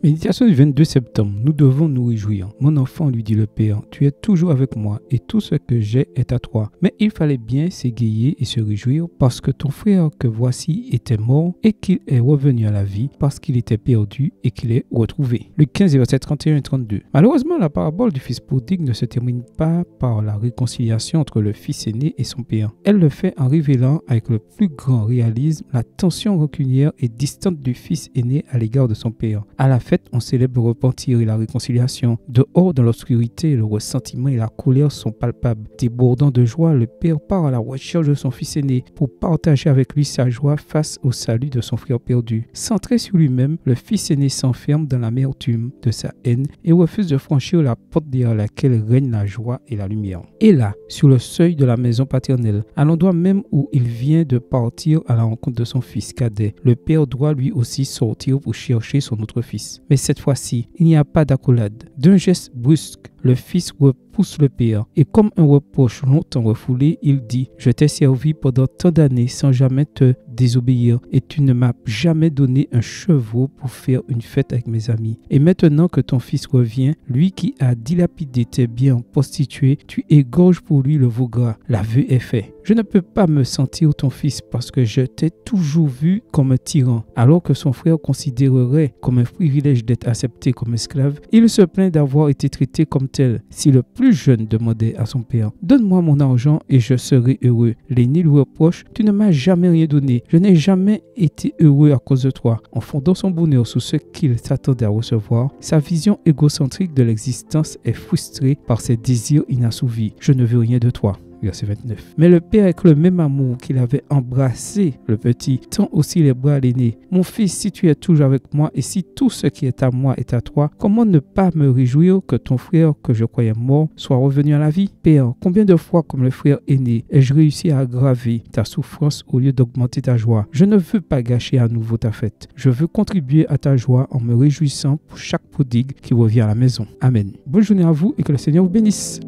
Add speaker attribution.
Speaker 1: Méditation du 22 septembre. Nous devons nous réjouir. Mon enfant, lui dit le Père, tu es toujours avec moi et tout ce que j'ai est à toi. Mais il fallait bien s'égayer et se réjouir parce que ton frère que voici était mort et qu'il est revenu à la vie parce qu'il était perdu et qu'il est retrouvé. Luc 15, versets 31 et 32. Malheureusement, la parabole du fils prodigue ne se termine pas par la réconciliation entre le fils aîné et son père. Elle le fait en révélant avec le plus grand réalisme la tension rancunière et distante du fils aîné à l'égard de son père. À la fête, on célèbre le repentir et la réconciliation. Dehors, dans l'obscurité, le ressentiment et la colère sont palpables. Débordant de joie, le père part à la recherche de son fils aîné pour partager avec lui sa joie face au salut de son frère perdu. Centré sur lui-même, le fils aîné s'enferme dans l'amertume de sa haine et refuse de franchir la porte derrière laquelle règne la joie et la lumière. Et là, sur le seuil de la maison paternelle, à l'endroit même où il vient de partir à la rencontre de son fils cadet, le père doit lui aussi sortir pour chercher son autre fils. Mais cette fois-ci, il n'y a pas d'accolade. D'un geste brusque, le fils repousse le père et comme un reproche longtemps refoulé, il dit « Je t'ai servi pendant tant d'années sans jamais te désobéir et tu ne m'as jamais donné un chevreau pour faire une fête avec mes amis. Et maintenant que ton fils revient, lui qui a dilapidé tes biens en prostituée, tu égorges pour lui le veau gras. L'aveu est fait. Je ne peux pas me sentir ton fils parce que je t'ai toujours vu comme un tyran. » Alors que son frère considérerait comme un privilège d'être accepté comme esclave, il se plaint d'avoir été traité comme tel. Si le plus jeune demandait à son père « Donne-moi mon argent et je serai heureux », l'aîné lui reproche « Tu ne m'as jamais rien donné. Je n'ai jamais été heureux à cause de toi. » En fondant son bonheur sur ce qu'il s'attendait à recevoir, sa vision égocentrique de l'existence est frustrée par ses désirs inassouvis. « Je ne veux rien de toi. » Verset 29. Mais le père, avec le même amour qu'il avait embrassé le petit, tend aussi les bras à l'aîné. « Mon fils, si tu es toujours avec moi et si tout ce qui est à moi est à toi, comment ne pas me réjouir que ton frère que je croyais mort soit revenu à la vie? Père, combien de fois comme le frère aîné ai-je réussi à aggraver ta souffrance au lieu d'augmenter ta joie? Je ne veux pas gâcher à nouveau ta fête. Je veux contribuer à ta joie en me réjouissant pour chaque prodigue qui revient à la maison. Amen. Bonne journée à vous et que le Seigneur vous bénisse.